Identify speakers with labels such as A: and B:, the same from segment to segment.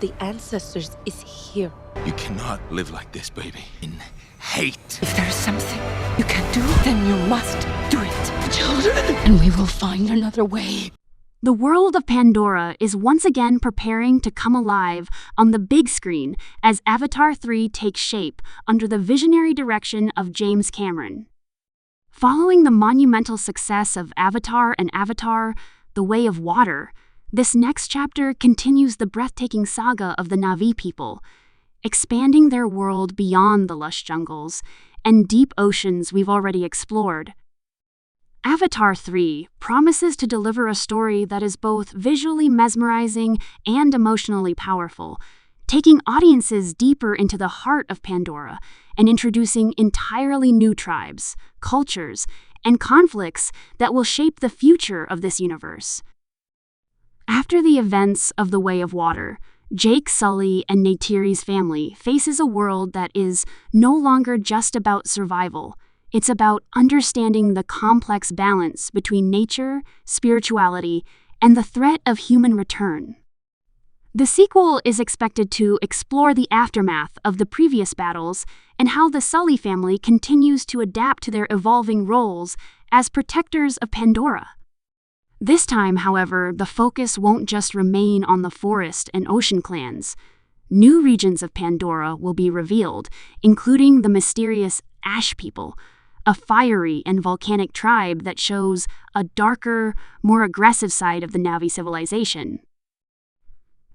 A: The ancestors is here.
B: You cannot live like this, baby. In hate.
A: If there is something you can do, then you must do it.
B: Children!
A: And we will find another way.
C: The world of Pandora is once again preparing to come alive on the big screen as Avatar 3 takes shape under the visionary direction of James Cameron. Following the monumental success of Avatar and Avatar: The Way of Water, this next chapter continues the breathtaking saga of the Na'vi people, expanding their world beyond the lush jungles and deep oceans we've already explored. Avatar 3 promises to deliver a story that is both visually mesmerizing and emotionally powerful, taking audiences deeper into the heart of Pandora and introducing entirely new tribes, cultures, and conflicts that will shape the future of this universe. After the events of The Way of Water, Jake Sully and Neytiri's family faces a world that is no longer just about survival. It's about understanding the complex balance between nature, spirituality, and the threat of human return. The sequel is expected to explore the aftermath of the previous battles and how the Sully family continues to adapt to their evolving roles as protectors of Pandora. This time, however, the focus won't just remain on the forest and ocean clans. New regions of Pandora will be revealed, including the mysterious Ash people, a fiery and volcanic tribe that shows a darker, more aggressive side of the Na'vi civilization.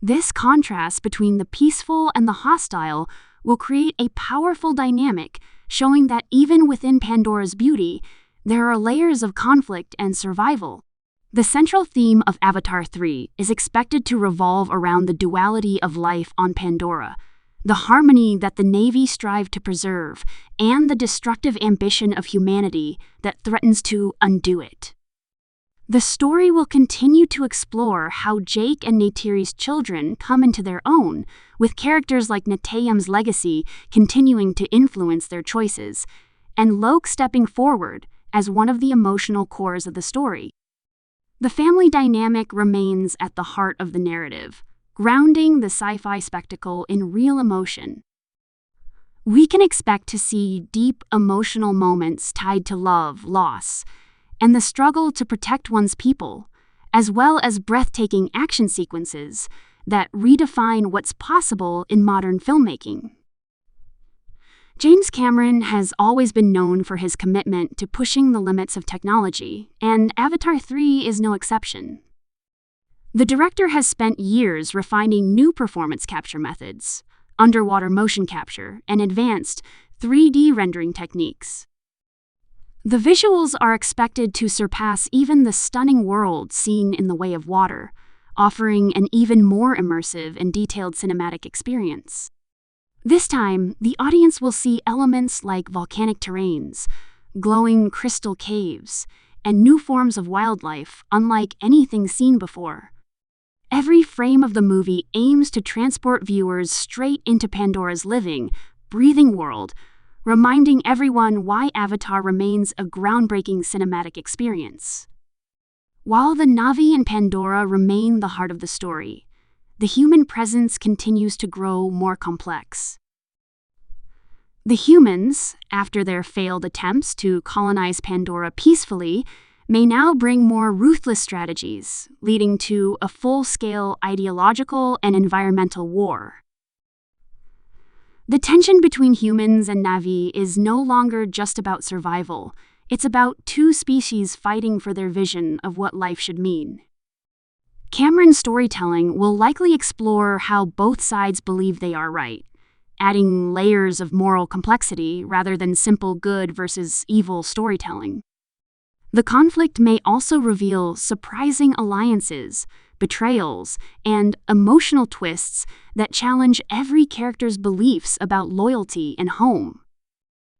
C: This contrast between the peaceful and the hostile will create a powerful dynamic, showing that even within Pandora's beauty, there are layers of conflict and survival. The central theme of Avatar 3 is expected to revolve around the duality of life on Pandora, the harmony that the Na'vi strive to preserve, and the destructive ambition of humanity that threatens to undo it. The story will continue to explore how Jake and Neytiri's children come into their own, with characters like Neteyam's legacy continuing to influence their choices, and Loke stepping forward as one of the emotional cores of the story. The family dynamic remains at the heart of the narrative, grounding the sci-fi spectacle in real emotion. We can expect to see deep emotional moments tied to love, loss, and the struggle to protect one's people, as well as breathtaking action sequences that redefine what's possible in modern filmmaking. James Cameron has always been known for his commitment to pushing the limits of technology, and Avatar 3 is no exception. The director has spent years refining new performance capture methods, underwater motion capture, and advanced 3D rendering techniques. The visuals are expected to surpass even the stunning world seen in The Way of Water, offering an even more immersive and detailed cinematic experience. This time, the audience will see elements like volcanic terrains, glowing crystal caves, and new forms of wildlife unlike anything seen before. Every frame of the movie aims to transport viewers straight into Pandora's living, breathing world, reminding everyone why Avatar remains a groundbreaking cinematic experience. While the Na'vi and Pandora remain the heart of the story, the human presence continues to grow more complex. The humans, after their failed attempts to colonize Pandora peacefully, may now bring more ruthless strategies, leading to a full-scale ideological and environmental war. The tension between humans and Na'vi is no longer just about survival. It's about two species fighting for their vision of what life should mean. Cameron's storytelling will likely explore how both sides believe they are right, adding layers of moral complexity rather than simple good versus evil storytelling. The conflict may also reveal surprising alliances, betrayals, and emotional twists that challenge every character's beliefs about loyalty and home.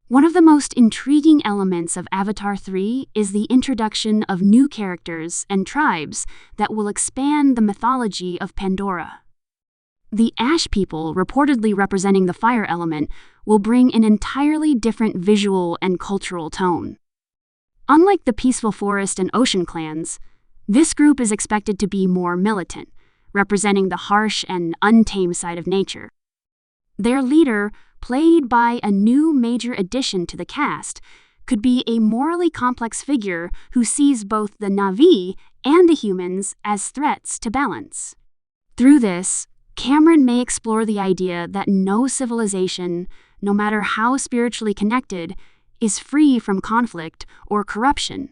C: One of the most intriguing elements of Avatar 3 is the introduction of new characters and tribes that will expand the mythology of Pandora. The Ash people, reportedly representing the fire element, will bring an entirely different visual and cultural tone. Unlike the peaceful forest and ocean clans, this group is expected to be more militant, representing the harsh and untamed side of nature. Their leader, played by a new major addition to the cast, could be a morally complex figure who sees both the Na'vi and the humans as threats to balance. Through this, Cameron may explore the idea that no civilization, no matter how spiritually connected, is free from conflict or corruption.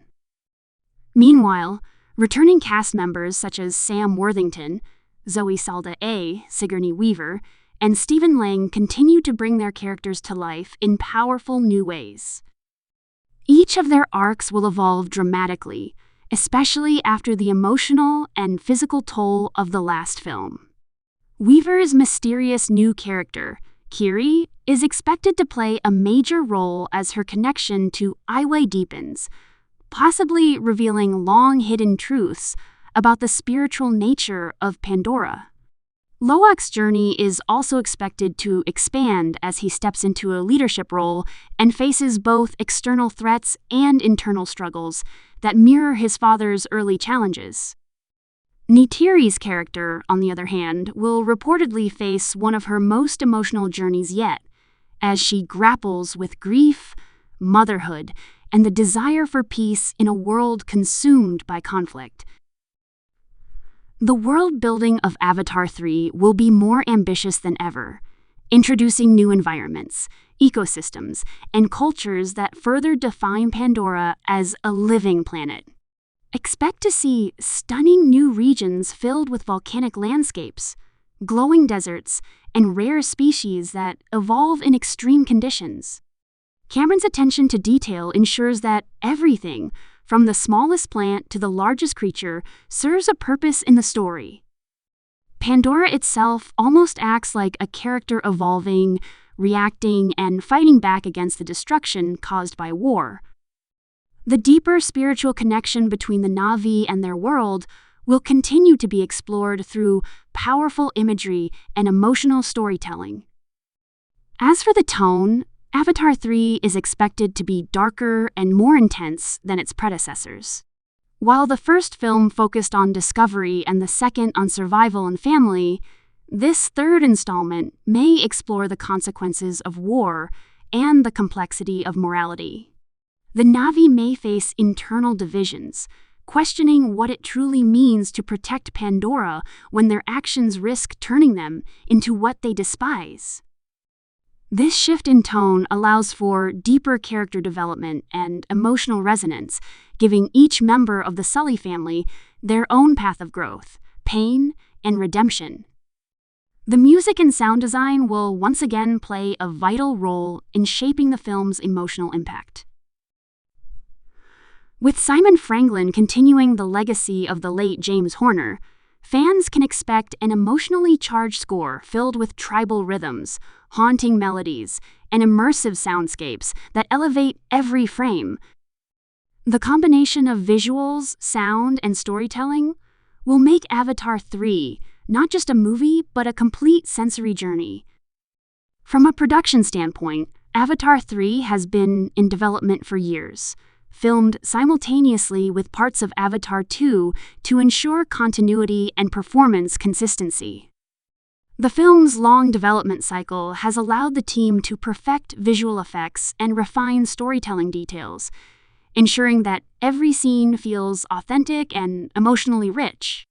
C: Meanwhile, returning cast members such as Sam Worthington, Zoe Saldana, Sigourney Weaver, and Stephen Lang continue to bring their characters to life in powerful new ways. Each of their arcs will evolve dramatically, especially after the emotional and physical toll of the last film. Weaver's mysterious new character, Kiri, is expected to play a major role as her connection to Iwe deepens, possibly revealing long-hidden truths about the spiritual nature of Pandora. Loak's journey is also expected to expand as he steps into a leadership role and faces both external threats and internal struggles that mirror his father's early challenges. Neytiri's character, on the other hand, will reportedly face one of her most emotional journeys yet, as she grapples with grief, motherhood, and the desire for peace in a world consumed by conflict. The world building of Avatar 3 will be more ambitious than ever, introducing new environments, ecosystems, and cultures that further define Pandora as a living planet. Expect to see stunning new regions filled with volcanic landscapes, glowing deserts, and rare species that evolve in extreme conditions. Cameron's attention to detail ensures that everything, from the smallest plant to the largest creature, serves a purpose in the story. Pandora itself almost acts like a character evolving, reacting, and fighting back against the destruction caused by war. The deeper spiritual connection between the Na'vi and their world will continue to be explored through powerful imagery and emotional storytelling. As for the tone, Avatar 3 is expected to be darker and more intense than its predecessors. While the first film focused on discovery and the second on survival and family, this third installment may explore the consequences of war and the complexity of morality. The Na'vi may face internal divisions, questioning what it truly means to protect Pandora when their actions risk turning them into what they despise. This shift in tone allows for deeper character development and emotional resonance, giving each member of the Sully family their own path of growth, pain, and redemption. The music and sound design will once again play a vital role in shaping the film's emotional impact. With Simon Franklin continuing the legacy of the late James Horner, fans can expect an emotionally charged score filled with tribal rhythms, haunting melodies, and immersive soundscapes that elevate every frame. The combination of visuals, sound, and storytelling will make Avatar 3 not just a movie, but a complete sensory journey. From a production standpoint, Avatar 3 has been in development for years, filmed simultaneously with parts of Avatar 2 to ensure continuity and performance consistency. The film's long development cycle has allowed the team to perfect visual effects and refine storytelling details, ensuring that every scene feels authentic and emotionally rich.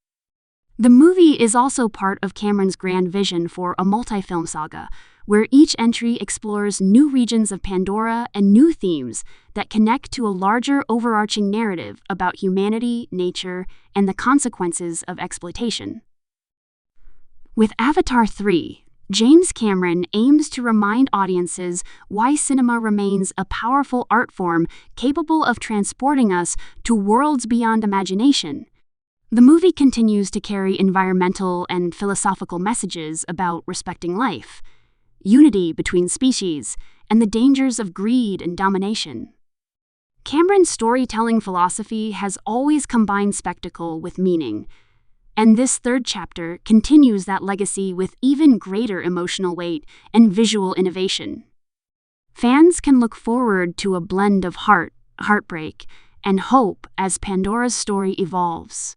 C: The movie is also part of Cameron's grand vision for a multi-film saga, where each entry explores new regions of Pandora and new themes that connect to a larger overarching narrative about humanity, nature, and the consequences of exploitation. With Avatar 3, James Cameron aims to remind audiences why cinema remains a powerful art form capable of transporting us to worlds beyond imagination. The movie continues to carry environmental and philosophical messages about respecting life, unity between species, and the dangers of greed and domination. Cameron's storytelling philosophy has always combined spectacle with meaning, and this third chapter continues that legacy with even greater emotional weight and visual innovation. Fans can look forward to a blend of heartbreak, and hope as Pandora's story evolves.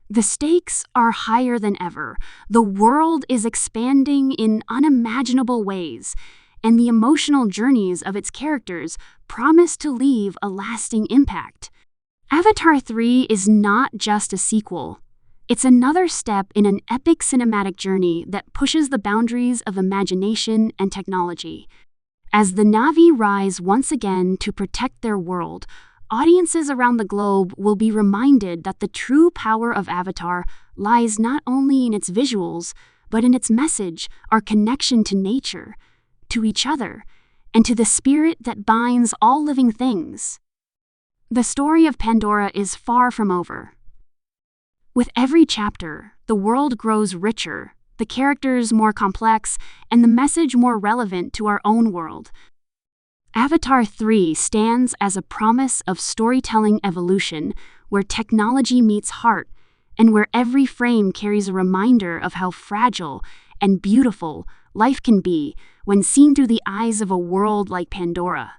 C: The stakes are higher than ever. The world is expanding in unimaginable ways, and the emotional journeys of its characters promise to leave a lasting impact. Avatar 3 is not just a sequel. It's another step in an epic cinematic journey that pushes the boundaries of imagination and technology. As the Na'vi rise once again to protect their world, audiences around the globe will be reminded that the true power of Avatar lies not only in its visuals, but in its message, our connection to nature, to each other, and to the spirit that binds all living things. The story of Pandora is far from over. With every chapter, the world grows richer, the characters more complex, and the message more relevant to our own world. Avatar 3 stands as a promise of storytelling evolution, where technology meets heart, and where every frame carries a reminder of how fragile and beautiful life can be when seen through the eyes of a world like Pandora.